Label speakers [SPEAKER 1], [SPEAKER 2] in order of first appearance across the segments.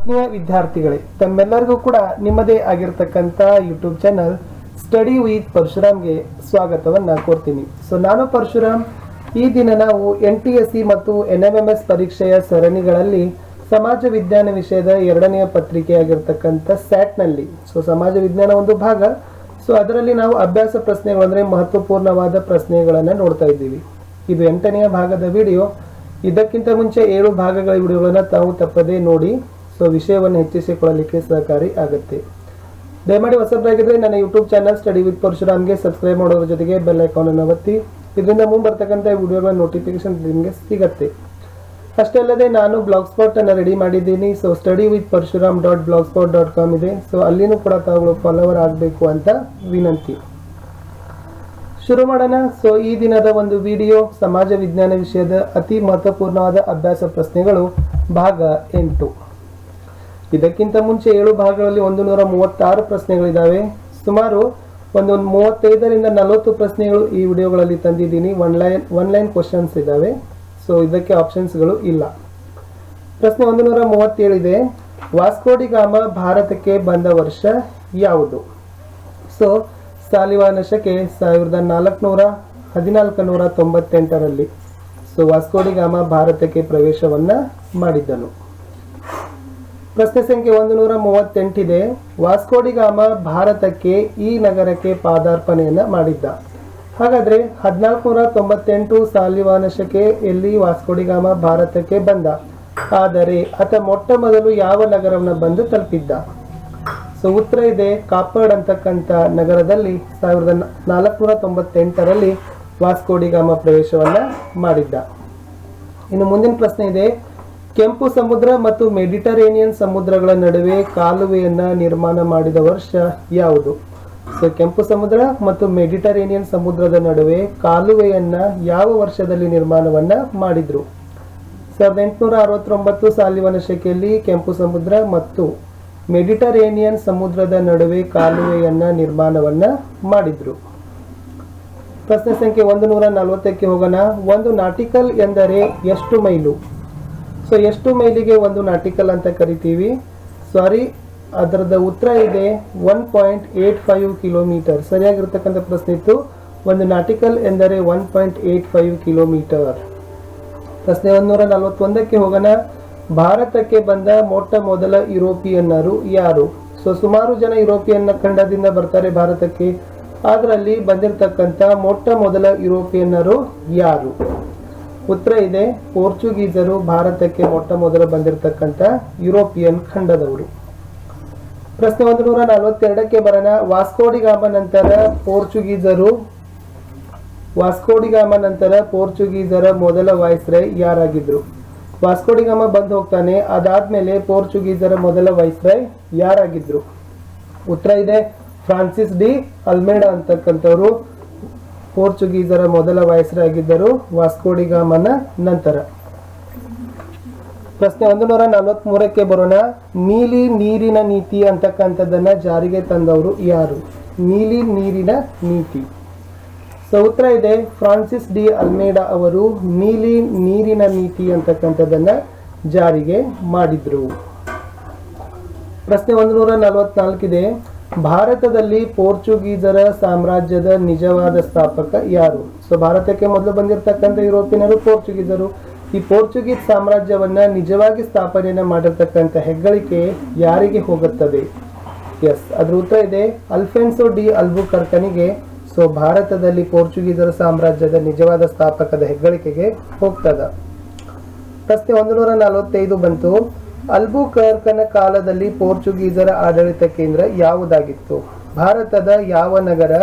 [SPEAKER 1] ಆತ್ಮೀಯ ವಿದ್ಯಾರ್ಥಿಗಳೇ, ತಮ್ಮೆಲ್ಲರಿಗೂ ಕೂಡ ನಿಮ್ಮದೇ ಆಗಿರತಕ್ಕಂಥ ಯೂಟ್ಯೂಬ್ ಚಾನಲ್ ಸ್ಟಡಿ ವಿತ್ ಪರಶುರಾಮ್ಗೆ ಸ್ವಾಗತವನ್ನು ಕೋರ್ತೀನಿ. ನಾನು ಪರಶುರಾಮ್. ಈ ದಿನ ನಾವು NTSC ಮತ್ತು NMMS ಪರೀಕ್ಷೆಯ ಸರಣಿಗಳಲ್ಲಿ ಸಮಾಜ ವಿಜ್ಞಾನ ವಿಷಯದ ಎರಡನೆಯ ಪತ್ರಿಕೆಯಾಗಿರ್ತಕ್ಕಂಥ ಸ್ಯಾಟ್ನಲ್ಲಿ ಸಮಾಜ ವಿಜ್ಞಾನ ಒಂದು ಭಾಗ. ಅದರಲ್ಲಿ ನಾವು ಅಭ್ಯಾಸ ಪ್ರಶ್ನೆಗಳು ಅಂದರೆ ಮಹತ್ವಪೂರ್ಣವಾದ ಪ್ರಶ್ನೆಗಳನ್ನು ನೋಡ್ತಾ ಇದ್ದೀವಿ. ಇದು 8ನೇ ಭಾಗದ ವಿಡಿಯೋ. ಇದಕ್ಕಿಂತ ಮುಂಚೆ 7 ಭಾಗಗಳ ವಿಡಿಯೋಗಳನ್ನು ತಾವು ತಪ್ಪದೇ ನೋಡಿ ವಿಷಯವನ್ನು ಹೆಚ್ಚಿಸಿಕೊಳ್ಳಲಿಕ್ಕೆ ಸಹಕಾರಿ ಆಗುತ್ತೆ. ದಯಮಾಡಿ ಹೊಸಬರಾಗಿದ್ದರೆ ನನ್ನ ಯೂಟ್ಯೂಬ್ ಚಾನಲ್ ಸ್ಟಡಿ ವಿತ್ ಪರಶುರಾಮ್ಗೆ ಸಬ್ಸ್ಕ್ರೈಬ್ ಮಾಡೋದ್ರ ಜೊತೆಗೆ ಬೆಲ್ ಐಕಾನ್ ಅನ್ನು ಒತ್ತಿ. ಇದರಿಂದ ಮುಂಬರ್ತಕ್ಕಂಥ ವಿಡಿಯೋಗಳ ನೋಟಿಫಿಕೇಶನ್ ನಿಮಗೆ ಸಿಗುತ್ತೆ. ಅಷ್ಟೇ ಅಲ್ಲದೆ ನಾನು ಬ್ಲಾಗ್ ಸ್ಪಾಟ್ ಅನ್ನು ರೆಡಿ ಮಾಡಿದ್ದೀನಿ. ಸ್ಟಡಿ ವಿತ್ ಪರಶುರಾಮ್.blogspot.com ಇದೆ. ಅಲ್ಲಿನೂ ಕೂಡ ತಾವುಗಳು ಫಾಲೋವರ್ ಆಗಬೇಕು ಅಂತ ವಿನಂತಿ. ಶುರು ಮಾಡೋಣ. ಈ ದಿನದ ಒಂದು ವಿಡಿಯೋ ಸಮಾಜ ವಿಜ್ಞಾನ ವಿಷಯದ ಅತಿ ಮಹತ್ವಪೂರ್ಣವಾದ ಅಭ್ಯಾಸ ಪ್ರಶ್ನೆಗಳು ಭಾಗ 8. ಇದಕ್ಕಿಂತ ಮುಂಚೆ 7 ಭಾಗಗಳಲ್ಲಿ 136 ಪ್ರಶ್ನೆಗಳಿದ್ದಾವೆ. ಸುಮಾರು ಒಂದು 35ರಿಂದ 40 ಪ್ರಶ್ನೆಗಳು ಈ ವಿಡಿಯೋಗಳಲ್ಲಿ ತಂದಿದ್ದೀನಿ. ಒನ್ ಲೈನ್ ಕ್ವಶನ್ಸ್ ಇದ್ದಾವೆ. ಇದಕ್ಕೆ ಆಪ್ಷನ್ಸ್ಗಳು ಇಲ್ಲ. ಪ್ರಶ್ನೆ 137 ಇದೆ. ವಾಸ್ಕೋ ಡಿ ಗಾಮ ಭಾರತಕ್ಕೆ ಬಂದ ವರ್ಷ ಯಾವುದು? ಸಾಲಿವಾನ ಶಕೆ 1498ರಲ್ಲಿ ವಾಸ್ಕೋ ಡಿ ಗಾಮ ಭಾರತಕ್ಕೆ ಪ್ರವೇಶವನ್ನ ಮಾಡಿದ್ದನು. ಪ್ರಶ್ನೆ ಸಂಖ್ಯೆ 138 ಇದೆ. ವಾಸ್ಕೋ ಡಿ ಗಾಮ ಭಾರತಕ್ಕೆ ಈ ನಗರಕ್ಕೆ ಪಾದಾರ್ಪಣೆಯನ್ನ ಮಾಡಿದ್ದ. ಹಾಗಾದ್ರೆ 1498 ಸಾಲಿವಾನ ಶಕೆಯಲ್ಲಿ ವಾಸ್ಕೋ ಡಿ ಗಾಮ ಭಾರತಕ್ಕೆ ಬಂದ. ಆದರೆ ಆತ ಮೊಟ್ಟ ಮೊದಲು ಯಾವ ನಗರವನ್ನು ಬಂದು ತಲುಪಿದ್ದ? ಉತ್ತರ ಇದೆ ಕಾಪಡ್ ಅಂತಕ್ಕಂಥ ನಗರದಲ್ಲಿ 1498ರಲ್ಲಿ ವಾಸ್ಕೋ ಡಿ ಗಾಮ ಪ್ರವೇಶವನ್ನ ಮಾಡಿದ್ದ. ಇನ್ನು ಮುಂದಿನ ಪ್ರಶ್ನೆ ಇದೆ. ಕೆಂಪು ಸಮುದ್ರ ಮತ್ತು ಮೆಡಿಟರೇನಿಯನ್ ಸಮುದ್ರಗಳ ನಡುವೆ ಕಾಲುವೆಯನ್ನ ನಿರ್ಮಾಣ ಮಾಡಿದ ವರ್ಷ ಯಾವುದು? ಕೆಂಪು ಸಮುದ್ರ ಮತ್ತು ಮೆಡಿಟರೇನಿಯನ್ ಸಮುದ್ರದ ನಡುವೆ ಕಾಲುವೆಯನ್ನ ಯಾವ ವರ್ಷದಲ್ಲಿ ನಿರ್ಮಾಣವನ್ನ ಮಾಡಿದ್ರು? 1869 ಸಾಲಿವಾನ ಶಕೆಯಲ್ಲಿ ಕೆಂಪು ಸಮುದ್ರ ಮತ್ತು ಮೆಡಿಟರೇನಿಯನ್ ಸಮುದ್ರದ ನಡುವೆ ಕಾಲುವೆಯನ್ನ ನಿರ್ಮಾಣವನ್ನ ಮಾಡಿದ್ರು. ಪ್ರಶ್ನೆ ಸಂಖ್ಯೆ 140ಕ್ಕೆ ಹೋಗೋಣ. ಒಂದು ನಾಟಿಕಲ್ ಎಂದರೆ ಎಷ್ಟು ಮೈಲು? ಎಷ್ಟು ಮೈಲಿಗೆ ಒಂದು ನಾಟಿಕಲ್ ಅಂತ ಕರಿತೀವಿ? ಅದರದ ಉತ್ತರ ಇದೆ 1.85 ಕಿಲೋಮೀಟರ್. ಸರಿಯಾಗಿರ್ತಕ್ಕಂಥ ಪ್ರಶ್ನೆ ಇತ್ತು. ಒಂದು ನಾಟಿಕಲ್ ಎಂದರೆ 1.85 ಕಿಲೋಮೀಟರ್. ಪ್ರಶ್ನೆ 141ಕ್ಕೆ ಹೋಗೋಣ. ಭಾರತಕ್ಕೆ ಬಂದ ಮೊಟ್ಟ ಮೊದಲ ಯುರೋಪಿಯನ್ನರು ಯಾರು? ಸುಮಾರು ಜನ ಯುರೋಪಿಯನ್ ಖಂಡದಿಂದ ಬರ್ತಾರೆ ಭಾರತಕ್ಕೆ. ಅದರಲ್ಲಿ ಬಂದಿರತಕ್ಕಂಥ ಮೊಟ್ಟ ಮೊದಲ ಯುರೋಪಿಯನ್ನರು ಯಾರು? ಉತ್ತರ ಇದೆ ಪೋರ್ಚುಗೀಸರು ಭಾರತಕ್ಕೆ ಮೊಟ್ಟ ಮೊದಲು ಬಂದಿರತಕ್ಕಂಥ ಯುರೋಪಿಯನ್ ಖಂಡದವರು. ಪ್ರಶ್ನೆ 142ಕ್ಕೆ ಬರೋಣ. ವಾಸ್ಕೋ ಡಿ ಗಾಮ ನಂತರ ಪೋರ್ಚುಗೀಸರ ಮೊದಲ ವೈಸ್ರಾಯ್ ಯಾರಾಗಿದ್ರು? ವಾಸ್ಕೋ ಡಿ ಗಾಮ ಬಂದು ಹೋಗ್ತಾನೆ. ಅದಾದ್ಮೇಲೆ ಪೋರ್ಚುಗೀಸರ ಮೊದಲ ವೈಸ್ರಾಯ್ ಯಾರಾಗಿದ್ರು? ಉತ್ತರ ಇದೆ ಫ್ರಾನ್ಸಿಸ್ ಡಿ ಅಲ್ಮೇಡಾ ಅಂತಕ್ಕಂಥವ್ರು ಪೋರ್ಚುಗೀಸರ ಮೊದಲ ವೈಸ್ರಾಯ್ ಆಗಿದ್ದರು ವಾಸ್ಕೋ ಡಿ ಗಾಮನ ನಂತರ. ಪ್ರಶ್ನೆ 143ಕ್ಕೆ ಬರೋಣ. ನೀಲಿ ನೀರಿನ ನೀತಿ ಅಂತಕ್ಕಂಥದ್ದನ್ನ ಜಾರಿಗೆ ತಂದವರು ಯಾರು? ನೀಲಿ ನೀರಿನ ನೀತಿ. ಉತ್ತರ ಇದೆ ಫ್ರಾನ್ಸಿಸ್ ಡಿ ಅಲ್ಮೇಡಾ ಅವರು ನೀಲಿ ನೀರಿನ ನೀತಿ ಅಂತಕ್ಕಂಥದ್ದನ್ನ ಜಾರಿಗೆ ಮಾಡಿದ್ರು. ಪ್ರಶ್ನೆ 144 ಇದೆ. ಭಾರತದಲ್ಲಿ ಪೋರ್ಚುಗೀಸರ ಸಾಮ್ರಾಜ್ಯದ ನಿಜವಾದ ಸ್ಥಾಪಕ ಯಾರು? ಭಾರತಕ್ಕೆ ಮೊದಲು ಬಂದಿರತಕ್ಕಂಥ ಯುರೋಪಿಯನ್ನರು ಪೋರ್ಚುಗೀಸರು. ಈ ಪೋರ್ಚುಗೀಸ್ ಸಾಮ್ರಾಜ್ಯವನ್ನ ನಿಜವಾಗಿ ಸ್ಥಾಪನೆಯನ್ನ ಮಾಡಿರ್ತಕ್ಕಂಥ ಹೆಗ್ಗಳಿಕೆ ಯಾರಿಗೆ ಹೋಗುತ್ತದೆ? ಅದ್ರ ಉತ್ತರ ಇದೆ ಅಲ್ಫೆನ್ಸೋ ಡಿ ಅಲ್ಬುಕರ್ಕನಿಗೆ. ಭಾರತದಲ್ಲಿ ಪೋರ್ಚುಗೀಸರ ಸಾಮ್ರಾಜ್ಯದ ನಿಜವಾದ ಸ್ಥಾಪಕದ ಹೆಗ್ಗಳಿಕೆಗೆ ಹೋಗ್ತದ. ಪ್ರಶ್ನೆ 145 ಬಂತು. ಅಲ್ಬುಕರ್ಕನ ಕಾಲದಲ್ಲಿ ಪೋರ್ಚುಗೀಸರ ಆಡಳಿತ ಕೇಂದ್ರ ಯಾವುದಾಗಿತ್ತು? ಭಾರತದ ಯಾವ ನಗರ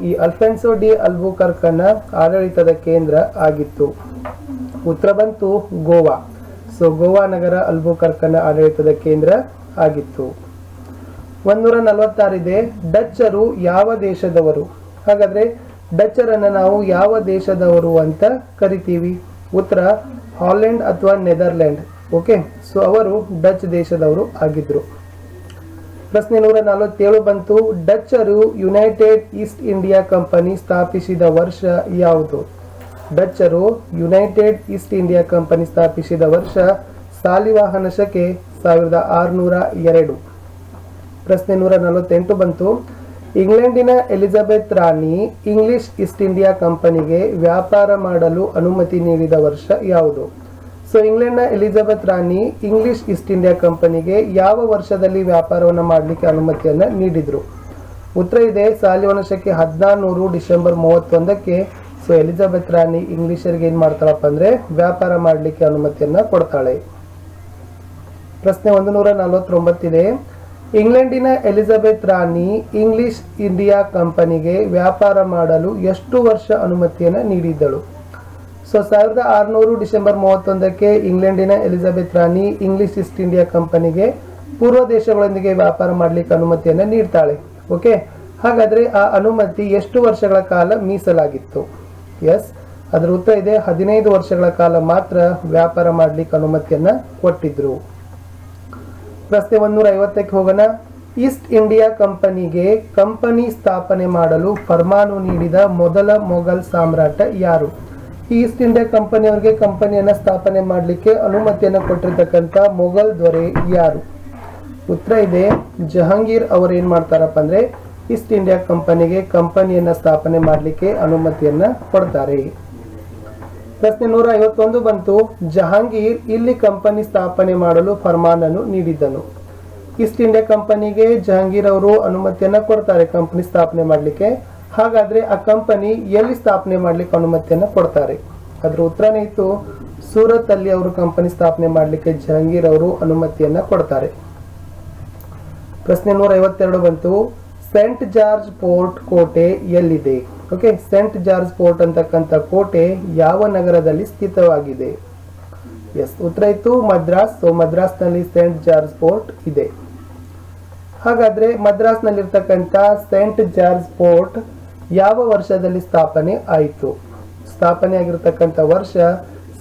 [SPEAKER 1] ಈ ಅಲ್ಫೆನ್ಸೋ ಡಿ ಅಲ್ಬುಕರ್ಕನ ಆಡಳಿತದ ಕೇಂದ್ರ ಆಗಿತ್ತು? ಉತ್ತರ ಬಂತು ಗೋವಾ. ಗೋವಾ ನಗರ ಅಲ್ಬುಕರ್ಕನ ಆಡಳಿತದ ಕೇಂದ್ರ ಆಗಿತ್ತು. 146 ಇದೆ. ಡಚ್ಚರು ಯಾವ ದೇಶದವರು? ಹಾಗಾದ್ರೆ ಡಚ್ಚರನ್ನ ನಾವು ಯಾವ ದೇಶದವರು ಅಂತ ಕರಿತೀವಿ? ಉತ್ತರ ಹಾಲೆಂಡ್ ಅಥವಾ ನೆದರ್ಲ್ಯಾಂಡ್. ಓಕೆ, ಅವರು ಡಚ್ ದೇಶದವರು ಆಗಿದ್ರು. ಪ್ರಶ್ನೆ 147 ಬಂತು. ಡಚ್ಚರು ಯುನೈಟೆಡ್ ಈಸ್ಟ್ ಇಂಡಿಯಾ ಕಂಪನಿ ಸ್ಥಾಪಿಸಿದ ವರ್ಷ ಯಾವುದು? ಡಚ್ಚರು ಯುನೈಟೆಡ್ ಈಸ್ಟ್ ಇಂಡಿಯಾ ಕಂಪನಿ ಸ್ಥಾಪಿಸಿದ ವರ್ಷ ಸಾಲಿವಾಹನ ಶಕೆ 1602. ಪ್ರಶ್ನೆ 148 ಬಂತು. ಇಂಗ್ಲೆಂಡಿನ ಎಲಿಜಬೆತ್ ರಾಣಿ ಇಂಗ್ಲಿಷ್ ಈಸ್ಟ್ ಇಂಡಿಯಾ ಕಂಪನಿಗೆ ವ್ಯಾಪಾರ ಮಾಡಲು ಅನುಮತಿ ನೀಡಿದ ವರ್ಷ ಯಾವುದು? ಸೊ ಇಂಗ್ಲೆಂಡ್ನ ಎಲಿಜಬೆತ್ ರಾಣಿ ಇಂಗ್ಲಿಷ್ ಈಸ್ಟ್ ಇಂಡಿಯಾ ಕಂಪನಿಗೆ ಯಾವ ವರ್ಷದಲ್ಲಿ ವ್ಯಾಪಾರವನ್ನು ಮಾಡಲಿಕ್ಕೆ ಅನುಮತಿಯನ್ನು ನೀಡಿದ್ರು? ಉತ್ತರ ಇದೆ ಸಾಲಿವಾಹನ ಶಕೆ 1400 ಡಿಸೆಂಬರ್ 31ಕ್ಕೆ. ಸೊ ಎಲಿಜಬೆತ್ ರಾಣಿ ಇಂಗ್ಲಿಷರಿಗೆ ಏನ್ ಮಾಡ್ತಾಳಪ್ಪ ಅಂದ್ರೆ ವ್ಯಾಪಾರ ಮಾಡಲಿಕ್ಕೆ ಅನುಮತಿಯನ್ನ ಕೊಡ್ತಾಳೆ. ಪ್ರಶ್ನೆ 149 ಇದೆ. ಇಂಗ್ಲೆಂಡಿನ ಎಲಿಜಬೆತ್ ರಾಣಿ ಇಂಗ್ಲಿಷ್ ಇಂಡಿಯಾ ಕಂಪನಿಗೆ ವ್ಯಾಪಾರ ಮಾಡಲು ಎಷ್ಟು ವರ್ಷ ಅನುಮತಿಯನ್ನು ನೀಡಿದ್ದಳು? ಸೊ 1600 ಡಿಸೆಂಬರ್ 31ಕ್ಕೆ ಇಂಗ್ಲೆಂಡಿನ ಎಲಿಜಬೆತ್ ರಾಣಿ ಇಂಗ್ಲಿಷ್ ಈಸ್ಟ್ ಇಂಡಿಯಾ ಕಂಪನಿಗೆ ಪೂರ್ವ ದೇಶಗಳೊಂದಿಗೆ ವ್ಯಾಪಾರ ಮಾಡಲಿಕ್ಕೆ ಅನುಮತಿಯನ್ನು ನೀಡ್ತಾಳೆ. ಓಕೆ, ಹಾಗಾದ್ರೆ ಆ ಅನುಮತಿ ಎಷ್ಟು ವರ್ಷಗಳ ಕಾಲ ಮೀಸಲಾಗಿತ್ತು? ಎಸ್, ಅದರ ಉತ್ತರ ಇದೆ 15 ವರ್ಷಗಳ ಕಾಲ ಮಾತ್ರ ವ್ಯಾಪಾರ ಮಾಡಲಿಕ್ಕೆ ಅನುಮತಿಯನ್ನ ಕೊಟ್ಟಿದ್ರು. ಪ್ರಶ್ನೆ 150ಕ್ಕೆ ಹೋಗೋಣ. ಈಸ್ಟ್ ಇಂಡಿಯಾ ಕಂಪನಿಗೆ ಕಂಪನಿ ಸ್ಥಾಪನೆ ಮಾಡಲು ಫರ್ಮಾನು ನೀಡಿದ ಮೊದಲ ಮೊಘಲ್ ಸಾಮ್ರಾಟ ಯಾರು? ಈಸ್ಟ್ ಇಂಡಿಯಾ ಕಂಪನಿಯವರಿಗೆ ಕಂಪನಿಯನ್ನ ಸ್ಥಾಪನೆ ಮಾಡಲಿಕ್ಕೆ ಅನುಮತಿಯನ್ನು ಕೊಟ್ಟಿರ್ತಕ್ಕಂಥ ಮೊಘಲ್ ದೊರೆ ಯಾರು? ಉತ್ತರ ಇದೆ ಜಹಾಂಗೀರ್ ಅವರು ಏನ್ ಮಾಡ್ತಾರಪ್ಪ ಅಂದ್ರೆ ಈಸ್ಟ್ ಇಂಡಿಯಾ ಕಂಪನಿಗೆ ಕಂಪನಿಯನ್ನ ಸ್ಥಾಪನೆ ಮಾಡಲಿಕ್ಕೆ ಅನುಮತಿಯನ್ನ ಕೊಡ್ತಾರೆ. ಪ್ರಶ್ನೆ 151 ಬಂತು. ಜಹಾಂಗೀರ್ ಇಲ್ಲಿ ಕಂಪನಿ ಸ್ಥಾಪನೆ ಮಾಡಲು ಫರ್ಮಾನನ್ನು ನೀಡಿದ್ದನು. ಈಸ್ಟ್ ಇಂಡಿಯಾ ಕಂಪನಿಗೆ ಜಹಾಂಗೀರ್ ಅವರು ಅನುಮತಿಯನ್ನ ಕೊಡ್ತಾರೆ ಕಂಪನಿ ಸ್ಥಾಪನೆ ಮಾಡಲಿಕ್ಕೆ. ಹಾಗಾದ್ರೆ ಆ ಕಂಪನಿ ಎಲ್ಲಿ ಸ್ಥಾಪನೆ ಮಾಡ್ಲಿಕ್ಕೆ ಅನುಮತಿಯನ್ನ ಕೊಡ್ತಾರೆ? ಅದ್ರ ಉತ್ತರನೇ ಇತ್ತು ಸೂರತ್ ಅಲ್ಲಿ ಅವರು ಕಂಪನಿ ಸ್ಥಾಪನೆ ಮಾಡಲಿಕ್ಕೆ ಜಹಾಂಗೀರ್ ಅವರು ಅನುಮತಿಯನ್ನ ಕೊಡ್ತಾರೆ. ಪ್ರಶ್ನೆ 152 ಬಂತು. ಸೆಂಟ್ ಜಾರ್ಜ್ ಫೋರ್ಟ್ ಕೋಟೆ ಎಲ್ಲಿದೆ? ಓಕೆ, ಸೆಂಟ್ ಜಾರ್ಜ್ ಫೋರ್ಟ್ ಅಂತಕ್ಕಂಥ ಕೋಟೆ ಯಾವ ನಗರದಲ್ಲಿ ಸ್ಥಿತವಾಗಿದೆ? ಎಸ್, ಉತ್ತರ ಇತ್ತು ಮದ್ರಾಸ್. ಸೊ ಮದ್ರಾಸ್ನಲ್ಲಿ ಸೆಂಟ್ ಜಾರ್ಜ್ ಫೋರ್ಟ್ ಇದೆ. ಹಾಗಾದ್ರೆ ಮದ್ರಾಸ್ನಲ್ಲಿರ್ತಕ್ಕಂಥ ಸೆಂಟ್ ಜಾರ್ಜ್ ಫೋರ್ಟ್ ಯಾವ ವರ್ಷದಲ್ಲಿ ಸ್ಥಾಪನೆ ಆಯಿತು? ಸ್ಥಾಪನೆ ಆಗಿರ್ತಕ್ಕಂಥ ವರ್ಷ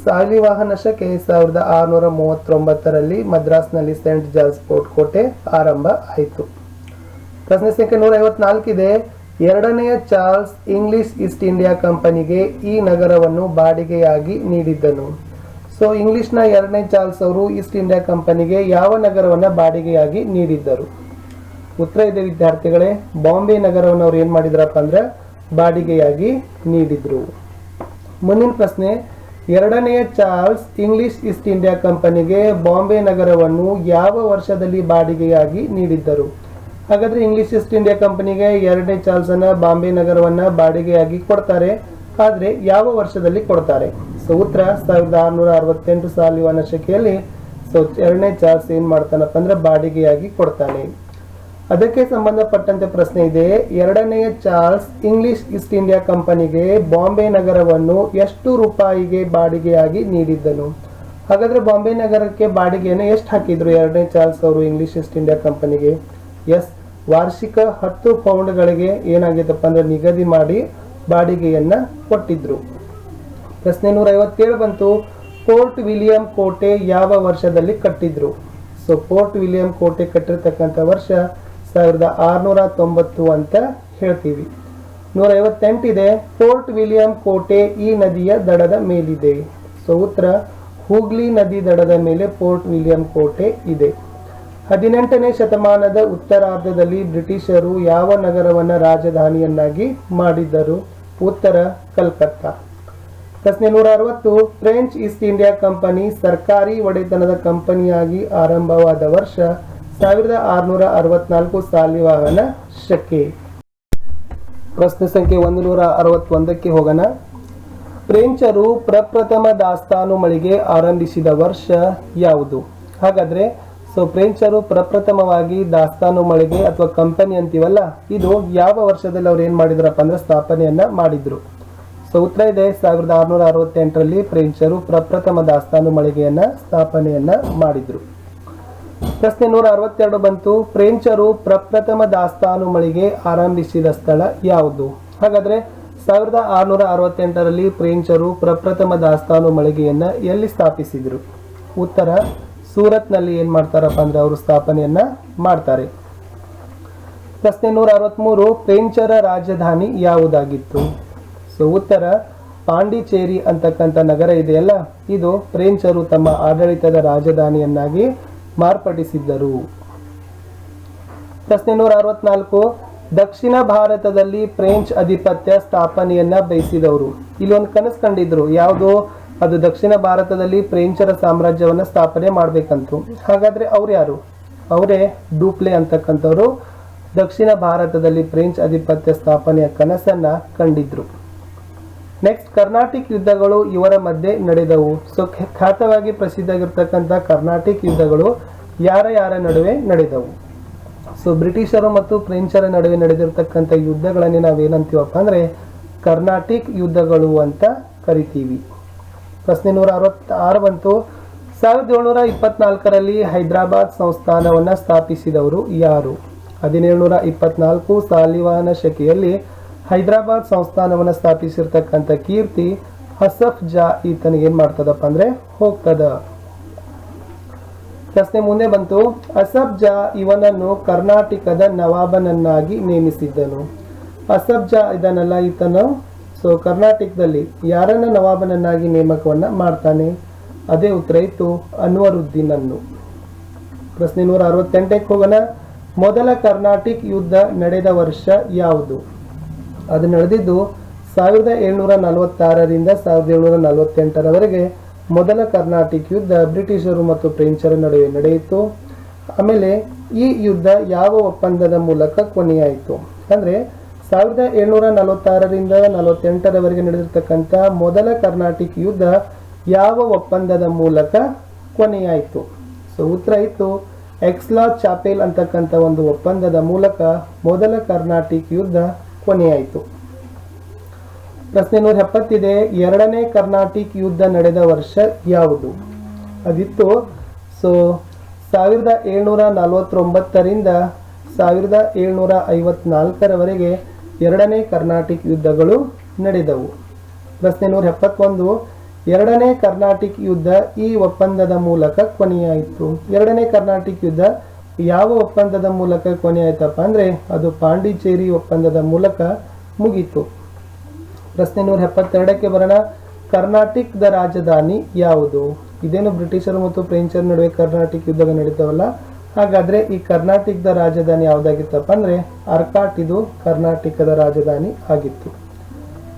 [SPEAKER 1] ಸಾಲಿವಾಹನ ಶಕೆ 1639ರಲ್ಲಿ ಮದ್ರಾಸ್ನಲ್ಲಿ ಸೆಂಟ್ ಜಾರ್ಜ್ ಫೋರ್ಟ್ ಕೋಟೆ ಆರಂಭ ಆಯಿತು. ಪ್ರಶ್ನೆ ಸಂಖ್ಯೆ 154 ಇದೆ. ಎರಡನೆಯ ಚಾರ್ಲ್ಸ್ ಇಂಗ್ಲಿಷ್ ಈಸ್ಟ್ ಇಂಡಿಯಾ ಕಂಪನಿಗೆ ಈ ನಗರವನ್ನು ಬಾಡಿಗೆಯಾಗಿ ನೀಡಿದ್ದನು. ಸೊ ಇಂಗ್ಲಿಷ್ನ ಎರಡನೇ ಚಾರ್ಲ್ಸ್ ಅವರು ಈಸ್ಟ್ ಇಂಡಿಯಾ ಕಂಪನಿಗೆ ಯಾವ ನಗರವನ್ನ ಬಾಡಿಗೆಯಾಗಿ ನೀಡಿದ್ದರು? ಉತ್ತರ ಇದೆ ವಿದ್ಯಾರ್ಥಿಗಳೇ, ಬಾಂಬೆ ನಗರವನ್ನು ಅವ್ರು ಏನ್ ಮಾಡಿದ್ರಪ್ಪ ಅಂದ್ರೆ ಬಾಡಿಗೆಯಾಗಿ ನೀಡಿದ್ರು. ಮುಂದಿನ ಪ್ರಶ್ನೆ. ಎರಡನೆಯ ಚಾರ್ಲ್ಸ್ ಇಂಗ್ಲಿಷ್ ಈಸ್ಟ್ ಇಂಡಿಯಾ ಕಂಪನಿಗೆ ಬಾಂಬೆ ನಗರವನ್ನು ಯಾವ ವರ್ಷದಲ್ಲಿ ಬಾಡಿಗೆಯಾಗಿ ನೀಡಿದ್ದರು? ಹಾಗಾದ್ರೆ ಇಂಗ್ಲಿಷ್ ಈಸ್ಟ್ ಇಂಡಿಯಾ ಕಂಪನಿಗೆ ಎರಡನೇ ಚಾರ್ಲ್ಸ್ ಅನ್ನ ಬಾಂಬೆ ನಗರವನ್ನ ಬಾಡಿಗೆಯಾಗಿ ಕೊಡ್ತಾರೆ. ಆದ್ರೆ ಯಾವ ವರ್ಷದಲ್ಲಿ ಕೊಡ್ತಾರೆ? ಸೊ ಉತ್ತರ 1668 ಸಾಲಿವಾಹನ ಶಕೆಯಲ್ಲಿ. ಸೊ ಎರಡನೇ ಚಾರ್ಲ್ಸ್ ಏನ್ ಮಾಡ್ತಾನಪ್ಪ ಅಂದ್ರೆ ಬಾಡಿಗೆಯಾಗಿ ಕೊಡ್ತಾನೆ. ಅದಕ್ಕೆ ಸಂಬಂಧಪಟ್ಟಂತೆ ಪ್ರಶ್ನೆ ಇದೆ. ಎರಡನೆಯ ಚಾರ್ಲ್ಸ್ ಇಂಗ್ಲಿಷ್ ಈಸ್ಟ್ ಇಂಡಿಯಾ ಕಂಪನಿಗೆ ಬಾಂಬೆ ನಗರವನ್ನು ಎಷ್ಟು ರೂಪಾಯಿಗೆ ಬಾಡಿಗೆಯಾಗಿ ನೀಡಿದ್ದನು? ಹಾಗಾದ್ರೆ ಬಾಂಬೆ ನಗರಕ್ಕೆ ಬಾಡಿಗೆಯನ್ನು ಎಷ್ಟು ಹಾಕಿದ್ರು ಎರಡನೇ ಚಾರ್ಲ್ಸ್ ಅವರು ಇಂಗ್ಲಿಷ್ ಈಸ್ಟ್ ಇಂಡಿಯಾ ಕಂಪನಿಗೆ? ಎಸ್, ವಾರ್ಷಿಕ 10 ಪೌಂಡ್ಗಳಿಗೆ ಏನಾಗಿತ್ತಪ್ಪ ಅಂದ್ರೆ ನಿಗದಿ ಮಾಡಿ ಬಾಡಿಗೆಯನ್ನ ಕೊಟ್ಟಿದ್ರು. ಪ್ರಶ್ನೆ 157 ಬಂತು. ಫೋರ್ಟ್ ವಿಲಿಯಂ ಕೋಟೆ ಯಾವ ವರ್ಷದಲ್ಲಿ ಕಟ್ಟಿದ್ರು? ಸೊ ಫೋರ್ಟ್ ವಿಲಿಯಂ ಕೋಟೆ ಕಟ್ಟಿರ್ತಕ್ಕಂಥ ವರ್ಷ 1690 ಅಂತ ಹೇಳ್ತೀವಿ. 158 ಇದೆ. ಫೋರ್ಟ್ ವಿಲಿಯಂ ಕೋಟೆ ಈ ನದಿಯ ದಡದ ಮೇಲಿದೆ. ಸೊ ಉತ್ತರ ಹೂಗ್ಲಿ ನದಿ ದಡದ ಮೇಲೆ ಫೋರ್ಟ್ ವಿಲಿಯಂ ಕೋಟೆ ಇದೆ. 18ನೇ ಶತಮಾನದ ಉತ್ತರಾರ್ಧದಲ್ಲಿ ಬ್ರಿಟಿಷರು ಯಾವ ನಗರವನ್ನ ರಾಜಧಾನಿಯನ್ನಾಗಿ ಮಾಡಿದ್ದರು? ಉತ್ತರ ಕಲ್ಕತ್ತಾ. ಪ್ರಶ್ನೆ 160. ಫ್ರೆಂಚ್ ಈಸ್ಟ್ ಇಂಡಿಯಾ ಕಂಪನಿ ಸರ್ಕಾರಿ ಒಡೆತನದ ಕಂಪನಿಯಾಗಿ ಆರಂಭವಾದ ವರ್ಷ 1664 ಸಾಲಿವಾಹನ ಶಕೆ. ಪ್ರಶ್ನೆ ಸಂಖ್ಯೆ 161ಕ್ಕೆ ಹೋಗೋಣ. ಫ್ರೆಂಚರು ಪ್ರಪ್ರಥಮ ದಾಸ್ತಾನು ಮಳಿಗೆ ಆರಂಭಿಸಿದ ವರ್ಷ ಯಾವುದು? ಹಾಗಾದ್ರೆ ಸೊ ಫ್ರೆಂಚರು ಪ್ರಪ್ರಥಮವಾಗಿ ದಾಸ್ತಾನು ಮಳಿಗೆ ಅಥವಾ ಕಂಪನಿ ಅಂತೀವಲ್ಲ, ಇದು ಯಾವ ವರ್ಷದಲ್ಲಿ ಅವ್ರು ಏನ್ ಮಾಡಿದ್ರಪ್ಪ ಅಂದ್ರೆ ಸ್ಥಾಪನೆಯನ್ನ ಮಾಡಿದ್ರು? ಸೊ ಉತ್ತರ ಇದೆ 1668ರಲ್ಲಿ ಫ್ರೆಂಚರು ಪ್ರಪ್ರಥಮ ದಾಸ್ತಾನು ಮಳಿಗೆಯನ್ನ ಸ್ಥಾಪನೆಯನ್ನ ಮಾಡಿದ್ರು. ಪ್ರಶ್ನೆ 162 ಬಂತು. ಫ್ರೆಂಚರು ಪ್ರಪ್ರಥಮ ದಾಸ್ತಾನು ಮಳಿಗೆ ಆರಂಭಿಸಿದ ಸ್ಥಳ ಯಾವುದು? ಹಾಗಾದ್ರೆ 1668ರಲ್ಲಿ ಫ್ರೆಂಚರು ಪ್ರಪ್ರಥಮ ದಾಸ್ತಾನು ಮಳಿಗೆಯನ್ನ ಎಲ್ಲಿ ಸ್ಥಾಪಿಸಿದ್ರು? ಉತ್ತರ ಸೂರತ್ನಲ್ಲಿ ಏನ್ ಮಾಡ್ತಾರಪ್ಪ ಅಂದ್ರೆ ಅವರು ಸ್ಥಾಪನೆಯನ್ನ ಮಾಡ್ತಾರೆ. ಪ್ರಶ್ನೆ 163. ಫ್ರೆಂಚರ ರಾಜಧಾನಿ ಯಾವುದಾಗಿತ್ತು? ಸೊ ಉತ್ತರ ಪಾಂಡಿಚೇರಿ ಅಂತಕ್ಕಂಥ ನಗರ ಇದೆಯಲ್ಲ, ಇದು ಫ್ರೆಂಚರು ತಮ್ಮ ಆಡಳಿತದ ರಾಜಧಾನಿಯನ್ನಾಗಿ ಮಾರ್ಪಡಿಸಿದ್ದರು. ಪ್ರಶ್ನೆ 164, ದಕ್ಷಿಣ ಭಾರತದಲ್ಲಿ ಫ್ರೆಂಚ್ ಅಧಿಪತ್ಯ ಸ್ಥಾಪನೆಯನ್ನ ಬಯಸಿದವರು. ಇಲ್ಲೊಂದು ಕನಸು ಕಂಡಿದ್ರು, ಯಾವುದು? ಅದು ದಕ್ಷಿಣ ಭಾರತದಲ್ಲಿ ಫ್ರೆಂಚರ ಸಾಮ್ರಾಜ್ಯವನ್ನ ಸ್ಥಾಪನೆ ಮಾಡ್ಬೇಕಂತು. ಹಾಗಾದ್ರೆ ಅವ್ರು ಯಾರು? ಅವರೇ ಡೂಪ್ಲೆ ಅಂತಕ್ಕಂಥವ್ರು ದಕ್ಷಿಣ ಭಾರತದಲ್ಲಿ ಫ್ರೆಂಚ್ ಅಧಿಪತ್ಯ ಸ್ಥಾಪನೆಯ ಕನಸನ್ನ ಕಂಡಿದ್ರು. ನೆಕ್ಸ್ಟ್, ಕರ್ನಾಟಿಕ್ ಯುದ್ಧಗಳು ಇವರ ಮಧ್ಯೆ ನಡೆದವು. ಸೊ ಖ್ಯಾತವಾಗಿ ಪ್ರಸಿದ್ಧ ಆಗಿರ್ತಕ್ಕಂಥ ಕರ್ನಾಟಿಕ್ ಯುದ್ಧಗಳು ಯಾರ ನಡುವೆ ನಡೆದವು? ಸೊ ಬ್ರಿಟಿಷರು ಮತ್ತು ಫ್ರೆಂಚರ ನಡುವೆ ನಡೆದಿರ್ತಕ್ಕಂಥ ಯುದ್ಧಗಳನ್ನೇ ನಾವೇನಂತೀವಪ್ಪ ಅಂದ್ರೆ ಕರ್ನಾಟಿಕ್ ಯುದ್ಧಗಳು ಅಂತ ಕರಿತೀವಿ. ಪ್ರಶ್ನೆ 166 ಬಂತು, 1724ರಲ್ಲಿ ಹೈದರಾಬಾದ್ ಸಂಸ್ಥಾನವನ್ನ ಸ್ಥಾಪಿಸಿದವರು ಯಾರು? 1724 ಸಾಲಿವಾಹನ ಶಕೆಯಲ್ಲಿ ಹೈದರಾಬಾದ್ ಸಂಸ್ಥಾನವನ್ನ ಸ್ಥಾಪಿಸಿರ್ತಕ್ಕಂಥ ಕೀರ್ತಿ ಅಸಫ್ ಜಾ ಈತನಿಗೆ ಏನ್ ಮಾಡ್ತದಪ್ಪ ಅಂದ್ರೆ ಹೋಗ್ತದ. ಪ್ರಶ್ನೆ ಮುಂದೆ ಬಂತು, ಅಸಫ್ ಜಾ ಇವನನ್ನು ಕರ್ನಾಟಕದ ನವಾಬನನ್ನಾಗಿ ನೇಮಿಸಿದ್ದನು. ಅಸಫ್ ಜಾ ಇದನ್ನಲ್ಲ, ಈತನು ಸೊ ಕರ್ನಾಟಕದಲ್ಲಿ ಯಾರನ್ನ ನವಾಬನನ್ನಾಗಿ ನೇಮಕವನ್ನ ಮಾಡ್ತಾನೆ? ಅದೇ ಉತ್ತರ ಇತ್ತು ಅನ್ವರುದ್ದೀನ್ ಅನ್ನು. ಪ್ರಶ್ನೆ 168ಕ್ಕೆ ಹೋಗೋಣ. ಮೊದಲ ಕರ್ನಾಟಿಕ್ ಯುದ್ಧ ನಡೆದ ವರ್ಷ ಯಾವುದು? ಅದು ನಡೆದಿದ್ದು 1746ರಿಂದ 1748ರವರೆಗೆ ಮೊದಲ ಕರ್ನಾಟಿಕ್ ಯುದ್ಧ ಬ್ರಿಟಿಷರು ಮತ್ತು ಫ್ರೆಂಚರ ನಡುವೆ ನಡೆಯಿತು. ಆಮೇಲೆ ಈ ಯುದ್ಧ ಯಾವ ಒಪ್ಪಂದದ ಮೂಲಕ ಕೊನೆಯಾಯಿತು ಅಂದ್ರೆ 1746ರಿಂದ 48ರವರೆಗೆ ನಡೆದಿರ್ತಕ್ಕಂಥ ಮೊದಲ ಕರ್ನಾಟಿಕ್ ಯುದ್ಧ ಯಾವ ಒಪ್ಪಂದದ ಮೂಲಕ ಕೊನೆಯಾಯಿತು? ಸೊ ಉತ್ತರ ಇತ್ತು ಎಕ್ಸ್ಲಾ ಚಾಪೆಲ್ ಅಂತಕ್ಕಂಥ ಒಂದು ಒಪ್ಪಂದದ ಮೂಲಕ ಮೊದಲ ಕರ್ನಾಟಿಕ್ ಯುದ್ಧ ಕೊನೆಯಾಯಿತು. ಪ್ರಶ್ನೆ 170 ಇದೆ, ಎರಡನೇ ಕರ್ನಾಟಿಕ್ ಯುದ್ಧ ನಡೆದ ವರ್ಷ ಯಾವುದು? ಅದಿತ್ತು ಸೊ 1749ರಿಂದ 1754ರವರೆಗೆ ಎರಡನೇ ಕರ್ನಾಟಿಕ್ ಯುದ್ಧಗಳು ನಡೆದವು. ಪ್ರಶ್ನೆ 171, ಎರಡನೇ ಕರ್ನಾಟಿಕ್ ಯುದ್ಧ ಈ ಒಪ್ಪಂದದ ಮೂಲಕ ಕೊನೆಯಾಯಿತು. ಎರಡನೇ ಕರ್ನಾಟಿಕ್ ಯುದ್ಧ ಯಾವ ಒಪ್ಪಂದದ ಮೂಲಕ ಕೊನೆಯಾಯ್ತಪ್ಪ ಅಂದ್ರೆ ಅದು ಪಾಂಡಿಚೇರಿ ಒಪ್ಪಂದದ ಮೂಲಕ ಮುಗೀತು. ಪ್ರಶ್ನೆ 172ಕ್ಕೆ ಬರೋಣ. ಕರ್ನಾಟಕದ ರಾಜಧಾನಿ ಯಾವುದು? ಇದೇನು ಬ್ರಿಟಿಷರು ಮತ್ತು ಫ್ರೆಂಚರ ನಡುವೆ ಕರ್ನಾಟಿಕ್ ಯುದ್ಧ ನಡೀತಾವಲ್ಲ, ಹಾಗಾದ್ರೆ ಈ ಕರ್ನಾಟಕದ ರಾಜಧಾನಿ ಯಾವ್ದಾಗಿತ್ತಪ್ಪ ಅಂದ್ರೆ ಅರ್ಕಾಟ್, ಇದು ಕರ್ನಾಟಕದ ರಾಜಧಾನಿ ಆಗಿತ್ತು.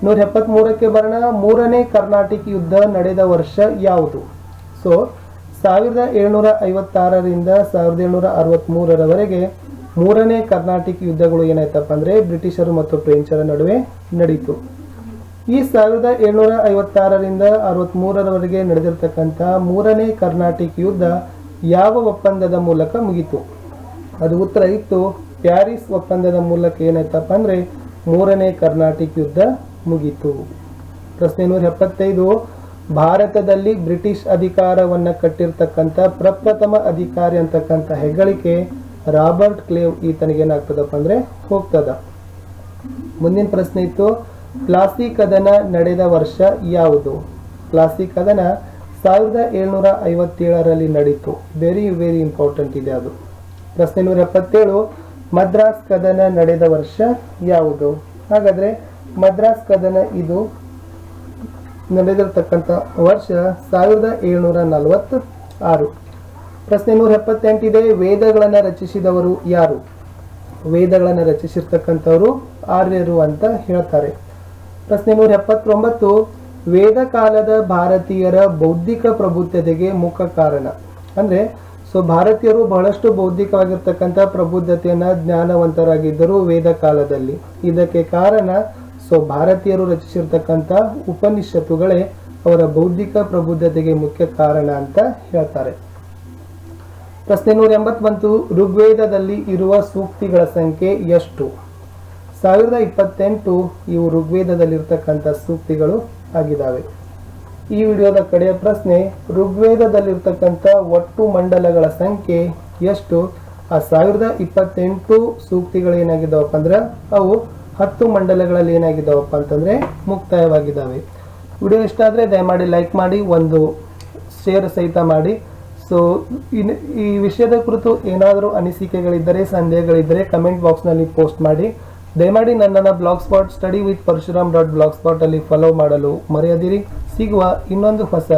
[SPEAKER 1] 173ಕ್ಕೆ ಬರೋಣ. ಮೂರನೇ ಕರ್ನಾಟಿಕ್ ಯುದ್ಧ ನಡೆದ ವರ್ಷ ಯಾವುದು? ಸೊ 1756ರಿಂದ 1763ರವರೆಗೆ ಮೂರನೇ ಕರ್ನಾಟಿಕ್ ಯುದ್ಧಗಳು ಏನಾಯ್ತಪ್ಪ ಅಂದ್ರೆ ಬ್ರಿಟಿಷರು ಮತ್ತು ಫ್ರೆಂಚರ ನಡುವೆ ನಡೀತು. ಈ 1756ರಿಂದ 63ರವರೆಗೆ ನಡೆದಿರ್ತಕ್ಕಂಥ ಮೂರನೇ ಕರ್ನಾಟಿಕ್ ಯುದ್ಧ ಯಾವ ಒಪ್ಪಂದದ ಮೂಲಕ ಮುಗಿತು? ಅದು ಉತ್ತರ ಇತ್ತು ಪ್ಯಾರಿಸ್ ಒಪ್ಪಂದದ ಮೂಲಕ ಏನಾಯ್ತಪ್ಪ ಅಂದ್ರೆ ಮೂರನೇ ಕರ್ನಾಟಿಕ್ ಯುದ್ಧ ಮುಗಿತು. ಪ್ರಶ್ನೆ 175, ಭಾರತದಲ್ಲಿ ಬ್ರಿಟಿಷ್ ಅಧಿಕಾರವನ್ನ ಕಟ್ಟಿರ್ತಕ್ಕಂಥ ಪ್ರಪ್ರಥಮ ಅಧಿಕಾರಿ ಅಂತಕ್ಕಂಥ ಹೆಗ್ಗಳಿಕೆ ರಾಬರ್ಟ್ ಕ್ಲೇವ್ ಈತನಿಗೆ ಏನಾಗ್ತದಪ್ಪ ಅಂದ್ರೆ ಹೋಗ್ತದ. ಮುಂದಿನ ಪ್ರಶ್ನೆ ಇತ್ತು, ಪ್ಲಾಸಿ ಕದನ ನಡೆದ ವರ್ಷ ಯಾವುದು? ಪ್ಲಾಸಿ ಕದನ 1757ರಲ್ಲಿ ನಡೀತು. ವೆರಿ ಇಂಪಾರ್ಟೆಂಟ್ ಇದೆ ಅದು. ಪ್ರಶ್ನೆ 177, ಮದ್ರಾಸ್ ಕದನ ನಡೆದ ವರ್ಷ ಯಾವುದು? ಹಾಗಾದ್ರೆ ಮದ್ರಾಸ್ ಕದನ ಇದು ನಡೆದಿರ್ತಕ್ಕಂಥ ವರ್ಷ 1746. ಪ್ರಶ್ನೆ 178 ಇದೆ, ವೇದಗಳನ್ನು ರಚಿಸಿದವರು ಯಾರು? ವೇದಗಳನ್ನು ರಚಿಸಿರ್ತಕ್ಕಂಥವರು ಆರ್ಯರು ಅಂತ ಹೇಳ್ತಾರೆ. ಪ್ರಶ್ನೆ 179, ವೇದ ಕಾಲದ ಭಾರತೀಯರ ಬೌದ್ಧಿಕ ಪ್ರಬುದ್ಧತೆಗೆ ಮುಖ್ಯ ಕಾರಣ ಅಂದ್ರೆ ಸೊ ಭಾರತೀಯರು ಬಹಳಷ್ಟು ಬೌದ್ಧಿಕವಾಗಿರ್ತಕ್ಕಂಥ ಪ್ರಬುದ್ಧತೆಯನ್ನ ಜ್ಞಾನವಂತರಾಗಿದ್ದರು ವೇದ ಕಾಲದಲ್ಲಿ. ಇದಕ್ಕೆ ಕಾರಣ ಸೊ ಭಾರತೀಯರು ರಚಿಸಿರ್ತಕ್ಕಂಥ ಉಪನಿಷತ್ತುಗಳೇ ಅವರ ಬೌದ್ಧಿಕ ಪ್ರಬುದ್ಧತೆಗೆ ಮುಖ್ಯ ಕಾರಣ ಅಂತ ಹೇಳ್ತಾರೆ. ಪ್ರಶ್ನೆ 180 ಬಂತು, ಋಗ್ವೇದದಲ್ಲಿ ಇರುವ ಸೂಕ್ತಿಗಳ ಸಂಖ್ಯೆ ಎಷ್ಟು? 1028 ಇವು ಋಗ್ವೇದದಲ್ಲಿರ್ತಕ್ಕಂಥ ಸೂಕ್ತಿಗಳು ಆಗಿದ್ದಾವೆ. ಈ ವಿಡಿಯೋದ ಕಡೆಯ ಪ್ರಶ್ನೆ, ಋಗ್ವೇದದಲ್ಲಿರ್ತಕ್ಕಂಥ ಒಟ್ಟು ಮಂಡಲಗಳ ಸಂಖ್ಯೆ ಎಷ್ಟು? ಆ 1028 ಸೂಕ್ತಿಗಳು ಏನಾಗಿದ್ದಾವಪ್ಪ ಅಂದ್ರೆ ಅವು 10 ಮಂಡಲಗಳಲ್ಲಿ ಏನಾಗಿದ್ದಾವಪ್ಪ ಅಂತಂದ್ರೆ ಮುಕ್ತಾಯವಾಗಿದ್ದಾವೆ. ವಿಡಿಯೋ ಇಷ್ಟ ಆದರೆ ದಯಮಾಡಿ ಲೈಕ್ ಮಾಡಿ, ಒಂದು ಶೇರ್ ಸಹಿತ ಮಾಡಿ. ಸೊ ಈ ವಿಷಯದ ಕುರಿತು ಏನಾದರೂ ಅನಿಸಿಕೆಗಳಿದ್ದರೆ ಸಂದೇಹಗಳಿದ್ದರೆ ಕಮೆಂಟ್ ಬಾಕ್ಸ್ನಲ್ಲಿ ಪೋಸ್ಟ್ ಮಾಡಿ. ದಯಮಾಡಿ ನನ್ನನ್ನು blog spot study with Parashuram .blogspot ಅಲ್ಲಿ ಫಾಲೋ ಮಾಡಲು ಮರೆಯದಿರಿ. ಸಿಗುವ ಇನ್ನೊಂದು ಹೊಸ